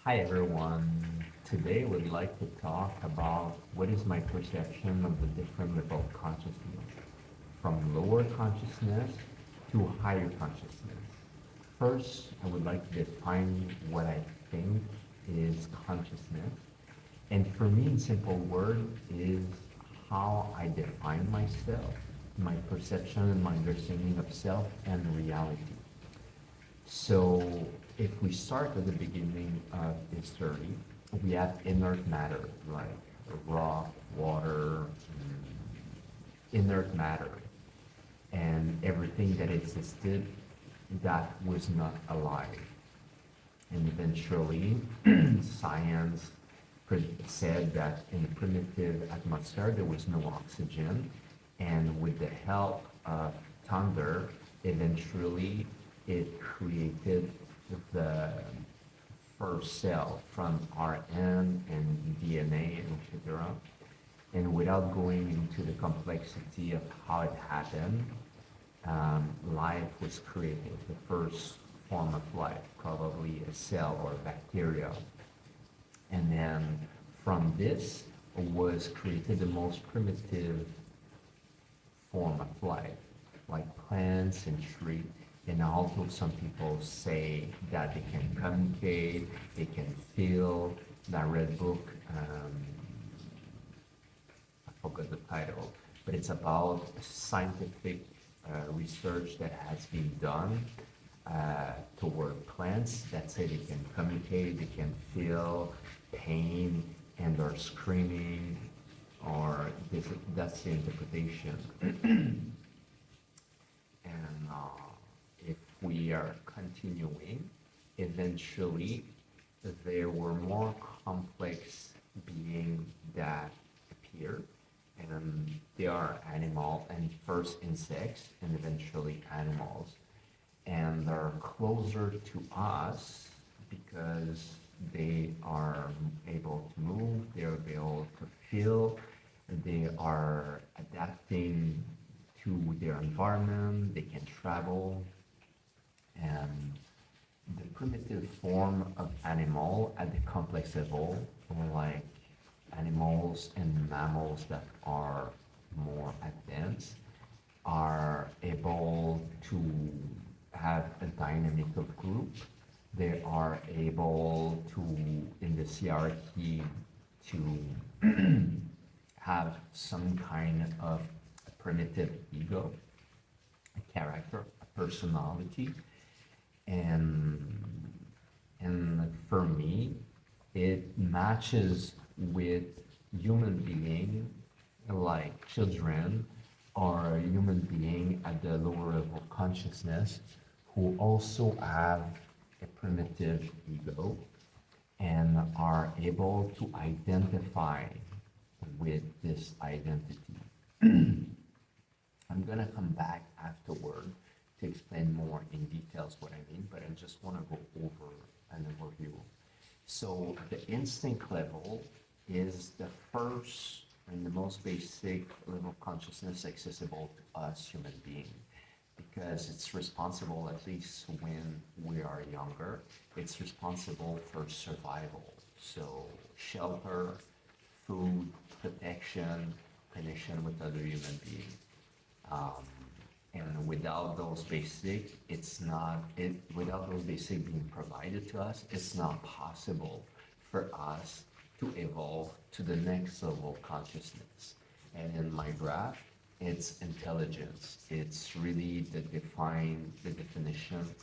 Hi everyone. Today we'd like to talk about what is my perception of the different level of consciousness, from lower consciousness to higher consciousness. First, I would like to define what I think is consciousness. And for me, in simple words, is how I define myself, my perception and my understanding of self and reality. So if we start at the beginning of history, we have inert matter, like rock, water, inert matter, and everything that existed that was not alive. And eventually, science said that in the primitive atmosphere there was no oxygen, and with the help of thunder, eventually it created the first cell from RN and DNA, etc. And without going into the complexity of how it happened, life was created, the first form of life, probably a cell or a bacteria. And then from this was created the most primitive form of life, like plants and trees. And although some people say that they can communicate, they can feel, that red book, I forgot the title, but it's about scientific research that has been done toward plants that say they can communicate, they can feel pain, and are screaming, or that's the interpretation. And if we are continuing, eventually there were more complex beings that appeared, and they are animal and first insects and eventually animals, and they're closer to us because they are able to move, they're able to feel, they are adapting to their environment, they can travel, and the primitive form of animal at the complex level, like animals and mammals that are more advanced, are able to have a dynamic of group. They are able to, in the hierarchy, to have some kind of a primitive ego, a character, a personality, and for me, it matches with human being, like children or human being at the lower level of consciousness, who also have a primitive ego and are able to identify with this identity. I'm gonna come back afterward to explain more in details what I mean, but I just want to go over an overview. So the instinct level is the first and the most basic level of consciousness accessible to us human beings, because it's responsible, at least when we are younger, it's responsible for survival. So shelter, food, protection, connection with other human beings. Um, and without those basic, it's not it. Without those basic being provided to us, it's not possible for us to evolve to the next level of consciousness. And in my graph, it's intelligence. It's really the definition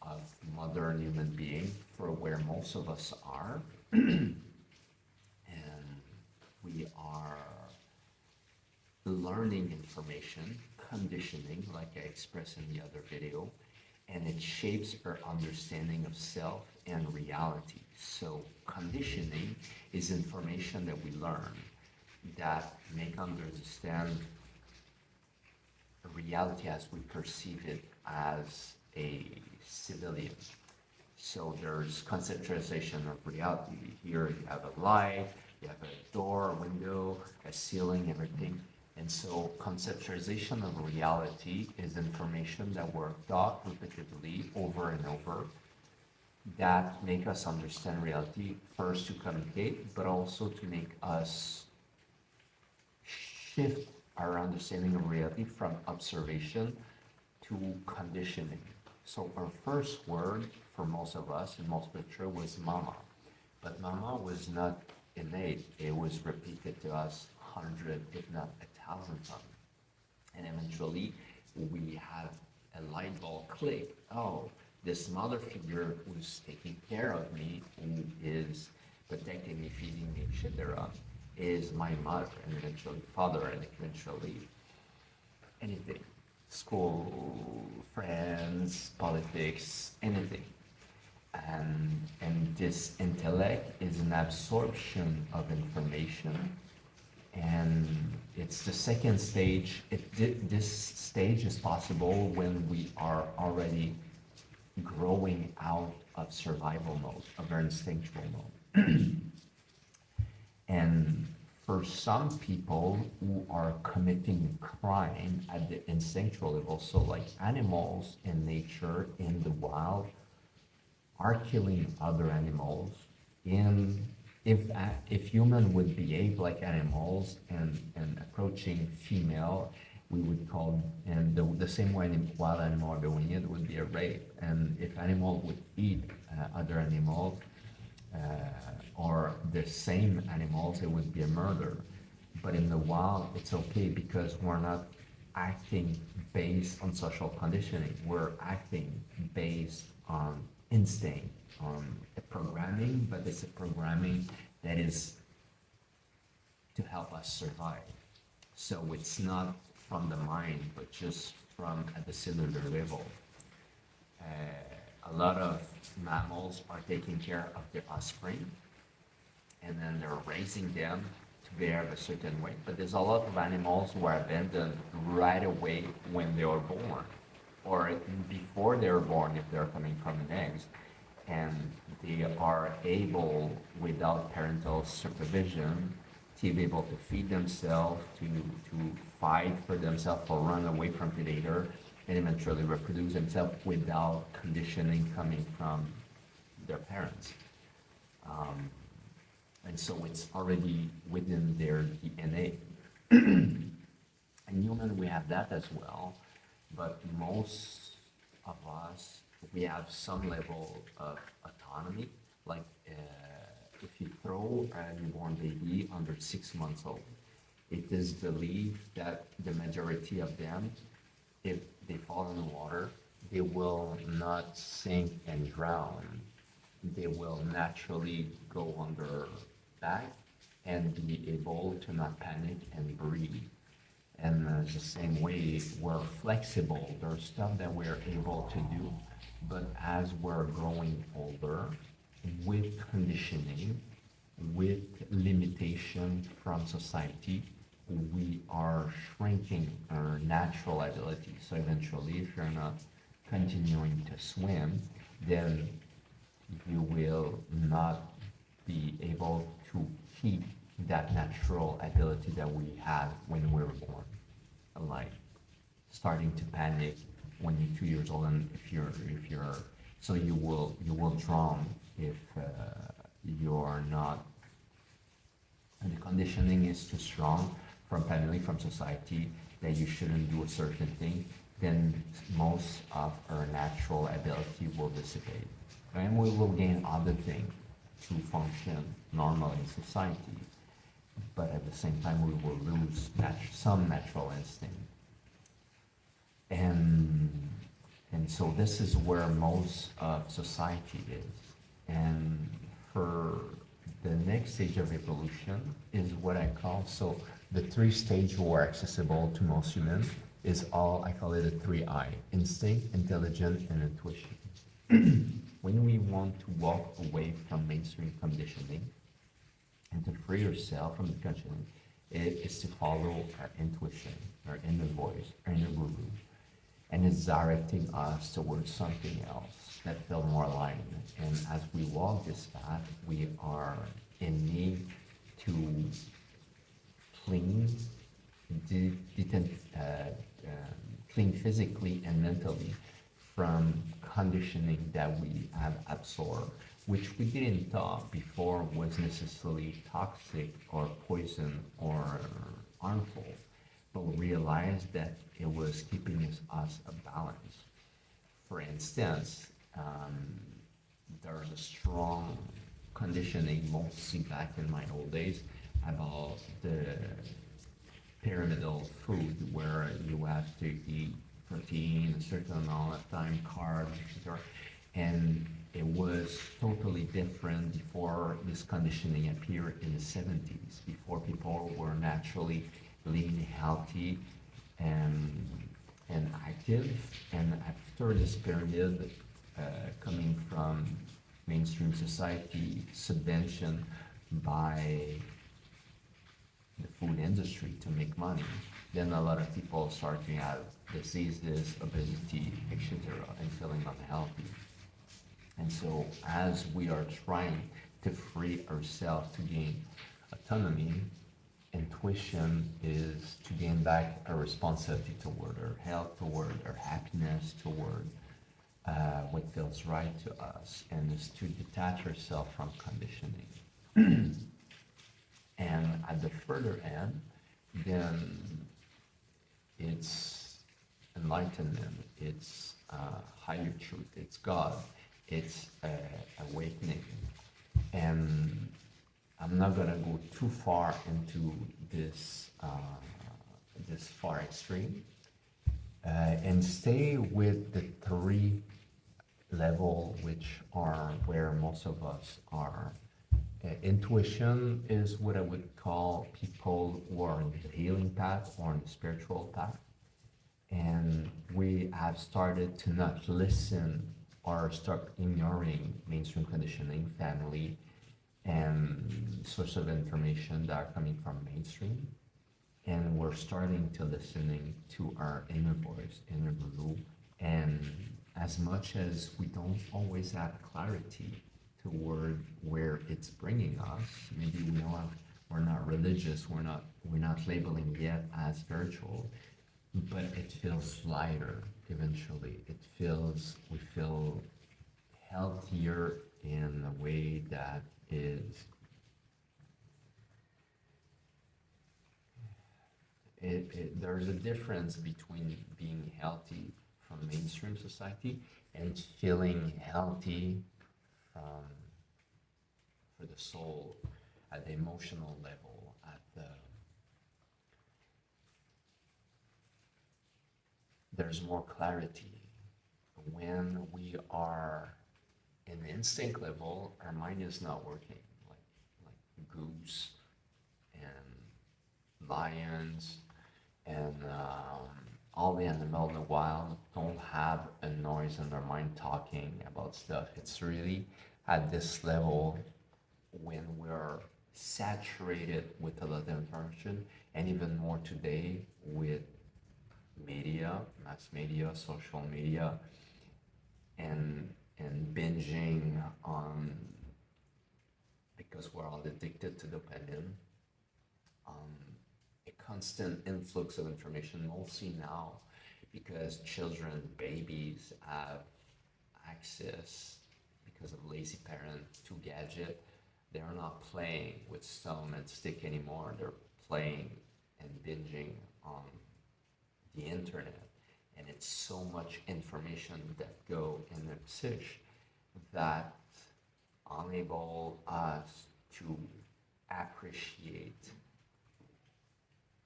of modern human being for where most of us are, and we are learning information, conditioning, like I expressed in the other video, and it shapes our understanding of self and reality. So conditioning is information that we learn that make understand reality as we perceive it as a civilian. So there's conceptualization of reality. Here you have a light, you have a door, a window, a ceiling, everything. And so conceptualization of reality is information that we're taught repeatedly over and over that make us understand reality, first to communicate, but also to make us shift our understanding of reality from observation to conditioning. So our first word for most of us in most culture was mama, but mama was not innate. It was repeated to us 100, if not 1,000 times. And eventually we have a light bulb click. Oh, this mother figure who's taking care of me, who is protecting me, feeding me, etc., is my mother, and eventually father, and eventually anything. School, friends, politics, anything. And this intellect is an absorption of information, and it's the second stage. This stage is possible when we are already growing out of survival mode, of our instinctual mode. And for some people who are committing crime at the instinctual level, so like animals in nature, in the wild, are killing other animals. In if human would behave like animals and approaching female, we would call, and the same way wild animal are doing it would be a rape. And if animal would eat other animals, or the same animals, it would be a murder. But in the wild, it's okay because we're not acting based on social conditioning. We're acting based on instinct, on a programming, but it's a programming that is to help us survive. So it's not from the mind, but just from at the cellular level. A lot of mammals are taking care of their offspring, and then they're raising them to behave a certain way. But there's a lot of animals who are abandoned right away when they are born, or before they're born if they're coming from an egg, and they are able, without parental supervision, to be able to feed themselves, to fight for themselves or run away from predator, and eventually reproduce themselves without conditioning coming from their parents. Um, and so it's already within their DNA. In human, we have that as well, but most of us, we have some level of autonomy. Like if you throw a newborn baby under 6 months old, it is believed that the majority of them, if they fall in the water, they will not sink and drown. They will naturally go under back and be able to not panic and breathe. And the same way, we're flexible. There's stuff that we're able to do, but as we're growing older, with conditioning, with limitation from society, we are shrinking our natural ability. So eventually, if you're not continuing to swim, then you will not be able to keep that natural ability that we had when we were born. Like starting to panic when you're 2 years old, and if you're so you will drown if you're not, and the conditioning is too strong from family, from society, that you shouldn't do a certain thing, then most of our natural ability will dissipate. And we will gain other things to function normally in society. But at the same time, we will lose some natural instinct. And, and so this is where most of society is. And for the next stage of evolution is what I call, so the three stages who are accessible to most humans is all, I call it a 3I: instinct, intelligence, and intuition. When we want to walk away from mainstream conditioning and to free yourself from the conditioning, it is to follow our intuition, our inner voice, our inner guru. And it's directing us towards something else that feels more aligned. And as we walk this path, we are in need to clean, clean physically and mentally from conditioning that we have absorbed, which we didn't thought before was necessarily toxic or poison or harmful, but we realized that it was keeping us a balance. For instance, there's a strong conditioning, mostly back in my old days, about the pyramidal food where you have to eat protein a certain amount of time, carbs, etc. And it was totally different before this conditioning appeared in the 70s, before people were naturally lean, healthy, and and active. And after this period, coming from mainstream society, subvention by the food industry to make money, then a lot of people start to have diseases, obesity, etc., and feeling unhealthy. And so, as we are trying to free ourselves to gain autonomy, intuition is to gain back our responsibility toward our health, toward our happiness, toward what feels right to us, and is to detach ourselves from conditioning. And at the further end, then it's enlightenment, it's higher truth, it's God, it's awakening. And I'm not gonna go too far into this far extreme, and stay with the three level, which are where most of us are. Intuition is what I would call people who are on the healing path or on the spiritual path. And we have started to not listen or start ignoring mainstream conditioning, family, and source of information that are coming from mainstream. And we're starting to listening to our inner voice, inner guru. And as much as we don't always have clarity toward where it's bringing us, maybe we're not religious, we're not labeling yet as spiritual, but it feels lighter eventually. We feel healthier in a way that is there's a difference between being healthy from mainstream society and feeling healthy from for the soul at the emotional level, at the there's more clarity. When we are in the instinct level, our mind is not working like goose and lions and all the animals in the wild don't have a noise in their mind talking about stuff. It's really at this level when we're saturated with a lot of information, and even more today with media, mass media, social media, and binging on because we're all addicted to dopamine. Um, a constant influx of information, mostly now, because children, babies have access because of lazy parents to gadget. They're not playing with stone and stick anymore. They're playing and binging on the internet, and it's so much information that go in the psyche that enable us to appreciate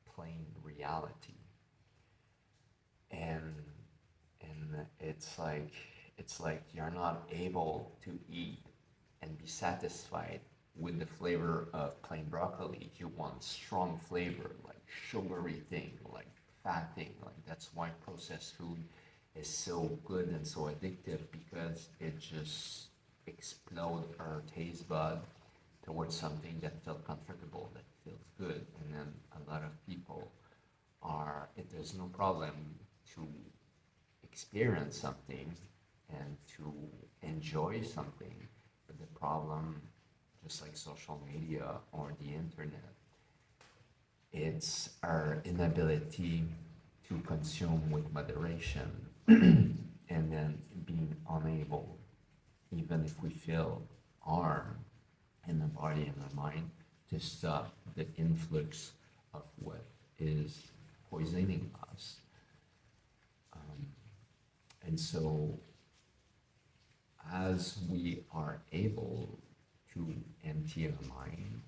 plain reality. and and it's like you're not able to eat and be satisfied with the flavor of plain broccoli. You want strong flavor, like sugary thing, like fat thing. Like that's why processed food is so good and so addictive, because it just explodes our taste bud towards something that felt comfortable, that feels good. And then a lot of people there's no problem to experience something and to enjoy something. But the problem, just like social media or the internet, it's our inability to consume with moderation. and then being unable, even if we feel harm in the body and the mind, to stop the influx of what is poisoning us. And so, as we are able to empty our mind,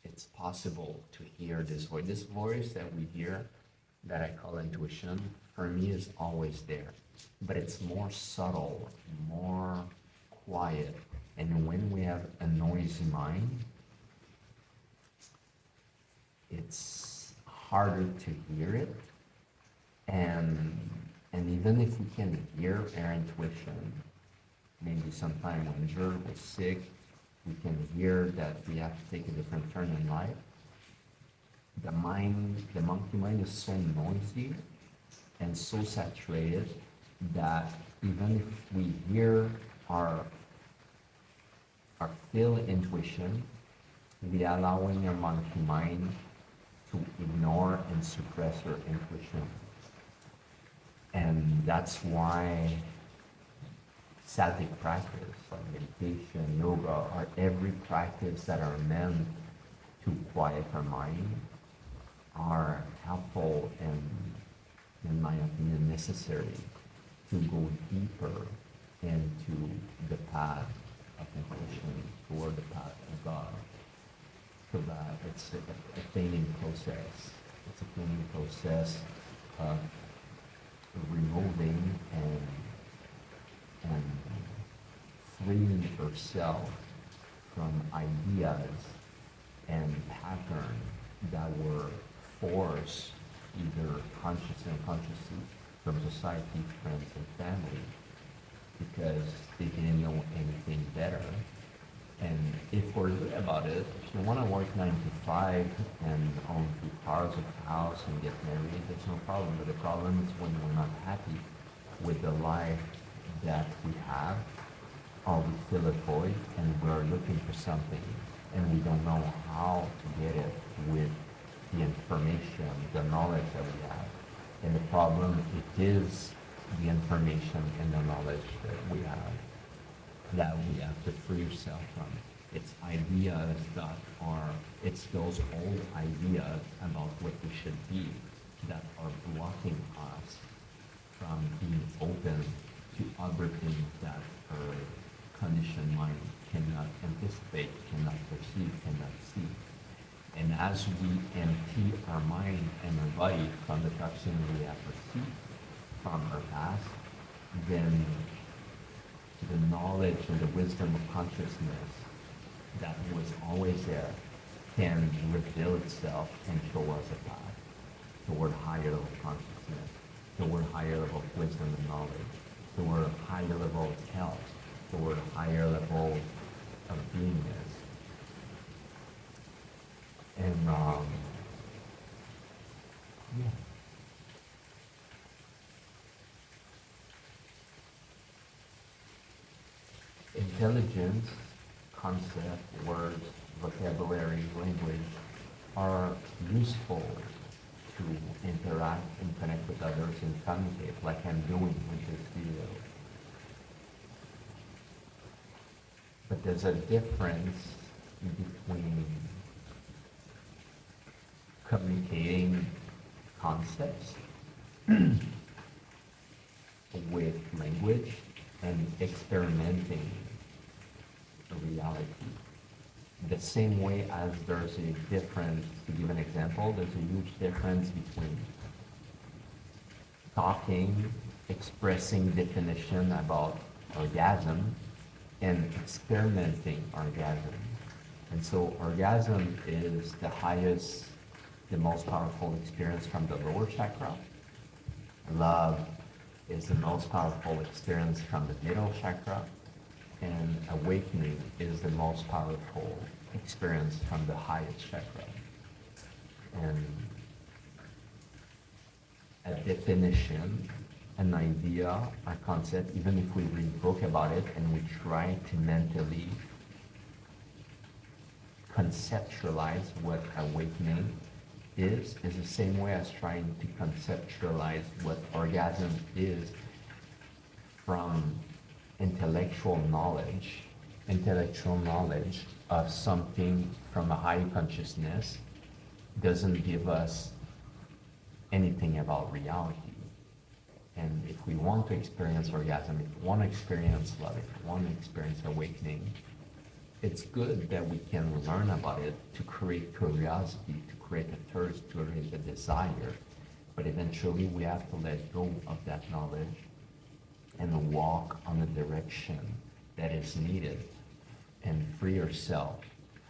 it's possible to hear this voice. This voice that we hear, that I call intuition, for me is always there. But it's more subtle, more quiet. And when we have a noisy mind, it's harder to hear it. And even if we can hear our intuition, maybe sometime when Jer was sick, we can hear that we have to take a different turn in life. The monkey mind is so noisy and so saturated that even if we hear our feel intuition, we are allowing our monkey mind to ignore and suppress our intuition. And that's why sattvic practice, like meditation, yoga, or every practice that are meant to quiet our mind are helpful and, in my opinion, necessary to go deeper into the path of intuition, toward the path of God. So that it's a cleaning process. It's a cleaning process of removing and freeing yourself from ideas and patterns that were forced, either consciously or unconsciously, from society, friends, and family, because they didn't know anything better. And if we're good about it, if you want to work 9 to 5 and own 2 cars, a house, and get married, that's no problem. But the problem is when we're not happy with the life that we have, or we fill a void and we're looking for something and we don't know how to get it with the information, the knowledge that we have. And the problem, it is the information and the knowledge that we have that we have to free ourselves from. It's ideas that are, it's those old ideas about what we should be that are blocking us from being open to other things that our conditioned mind cannot anticipate, cannot perceive, cannot see. And as we empty our mind and our body from the toxin we have received from our past, then the knowledge and the wisdom of consciousness that was always there can reveal itself and show us a path toward higher level of consciousness, toward higher level of wisdom and knowledge, toward a higher level of health, toward a higher level of beingness. And yeah. Intelligence, concept, words, vocabulary, language are useful to interact and connect with others and communicate, like I'm doing with this video. But there's a difference between communicating concepts with language and experimenting reality. The same way as there's a difference, to give an example, there's a huge difference between talking, expressing definition about orgasm, and experimenting orgasm. And so orgasm is the highest, the most powerful experience from the lower chakra. Love is the most powerful experience from the middle chakra. And awakening is the most powerful experience from the highest chakra. And a definition, an idea, a concept, even if we read a book about it and we try to mentally conceptualize what awakening is the same way as trying to conceptualize what orgasm is from intellectual knowledge of something from a higher consciousness doesn't give us anything about reality. And if we want to experience orgasm, if we want to experience love, if we want to experience awakening, it's good that we can learn about it to create curiosity, to create a thirst, to create a desire. But eventually we have to let go of that knowledge and walk on the direction that is needed and free ourselves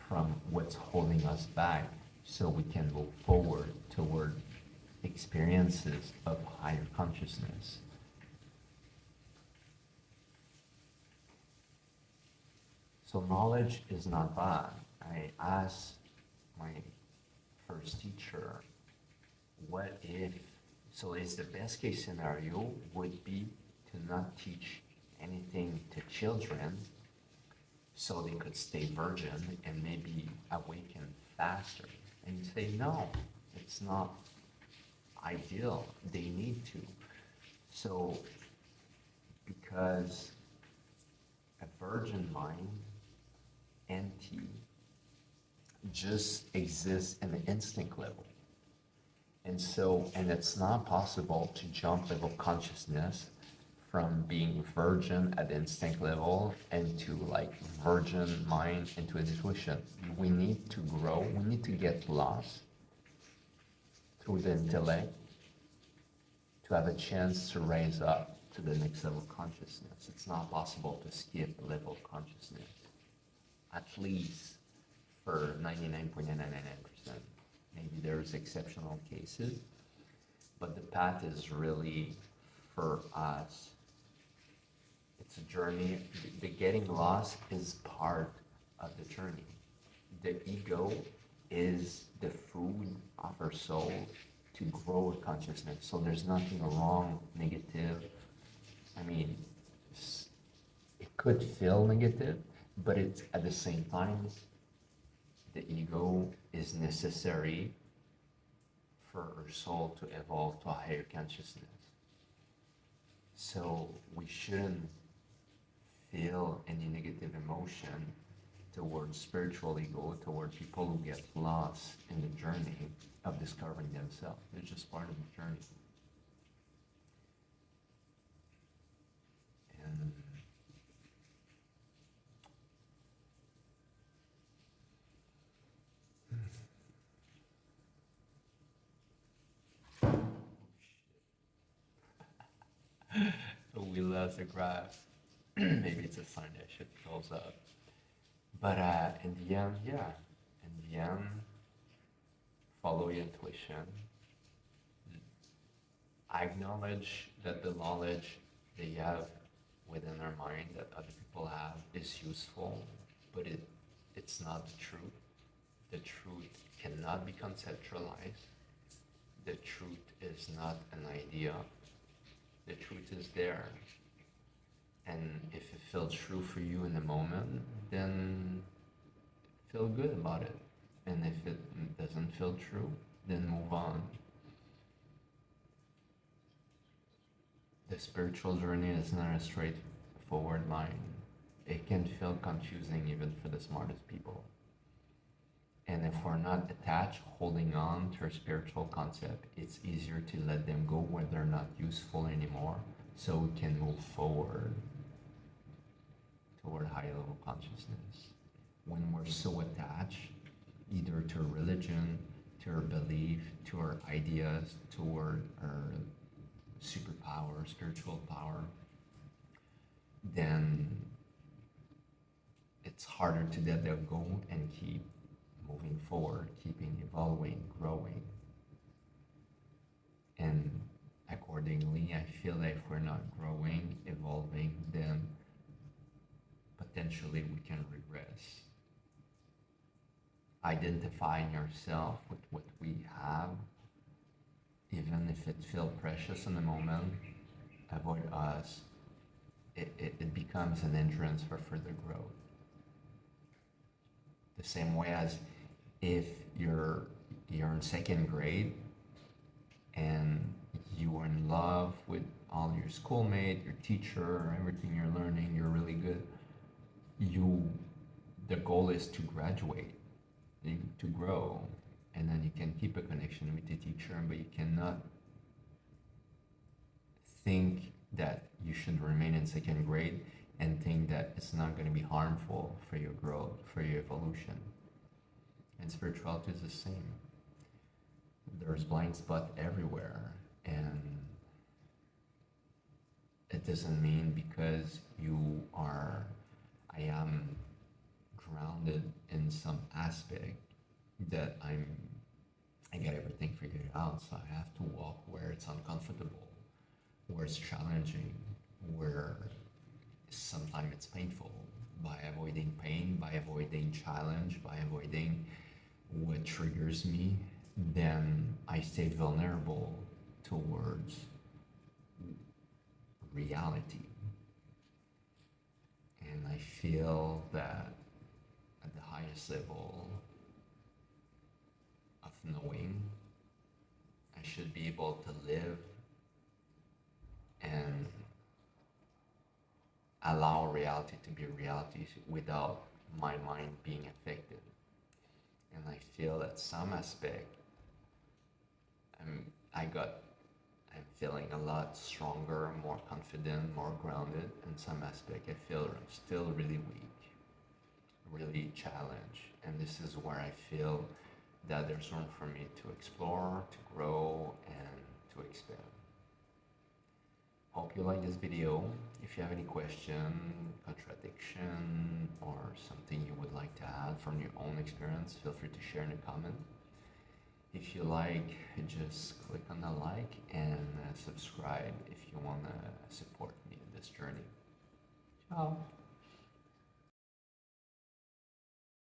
from what's holding us back so we can move forward toward experiences of higher consciousness. So knowledge is not bad. I asked my first teacher, what if, so is the best case scenario would be to not teach anything to children so they could stay virgin and maybe awaken faster. And you say, no, it's not ideal. They need to. So, because a virgin mind, empty, just exists in the instinct level. And so, and it's not possible to jump level consciousness from being virgin at the instinct level into like virgin mind into intuition. We need to grow, we need to get lost through the intellect to have a chance to raise up to the next level of consciousness. It's not possible to skip a level of consciousness, at least for 99.999%. Maybe there's exceptional cases, but the path is really for us. It's a journey. The getting lost is part of the journey. The ego is the food of our soul to grow with consciousness. So there's nothing wrong, negative. I mean, it could feel negative, but it's at the same time, the ego is necessary for our soul to evolve to a higher consciousness. So we shouldn't feel any negative emotion towards spiritual ego, toward people who get lost in the journey of discovering themselves. It's just part of the journey. And so we lost the graph. Maybe it's a sign that shit fills up. But in the end, yeah, in the end, follow your intuition. I acknowledge that the knowledge that you have within our mind that other people have is useful, but it's not the truth. The truth cannot be conceptualized. The truth is not an idea. The truth is there. And if it feels true for you in the moment, then feel good about it. And if it doesn't feel true, then move on. The spiritual journey is not a straightforward line. It can feel confusing even for the smartest people. And if we're not attached, holding on to our spiritual concept, it's easier to let them go when they're not useful anymore, so we can move forward toward higher level consciousness. When we're so attached, either to religion, to our belief, to our ideas, toward our superpower, spiritual power, then it's harder to let them go and keep moving forward, keeping evolving, growing. And accordingly, I feel that if we're not growing, evolving, then potentially we can regress. Identifying yourself with what we have, even if it feels precious in the moment, avoid us. It becomes an hindrance for further growth. The same way as if you're in second grade and you were in love with all your schoolmate, your teacher, everything you're learning, you're really good. The goal is to graduate, to grow, and then you can keep a connection with the teacher, but you cannot think that you should remain in second grade and think that it's not going to be harmful for your growth, for your evolution. And spirituality is the same. There's blind spot everywhere, and it doesn't mean because I am grounded in some aspect that I get everything figured out. So I have to walk where it's uncomfortable, where it's challenging, where sometimes it's painful. By avoiding pain, by avoiding challenge, by avoiding what triggers me, then I stay vulnerable towards reality. And I feel that at the highest level of knowing, I should be able to live and allow reality to be reality without my mind being affected. And I feel that some aspect, I'm feeling a lot stronger, more confident, more grounded. In some aspect, I feel I'm still really weak, really challenged. And this is where I feel that there's room for me to explore, to grow, and to expand. Hope you like this video. If you have any question, contradiction, or something you would like to add from your own experience, feel free to share in the comment. If you like, just click on the like and subscribe if you want to support me in this journey. Ciao.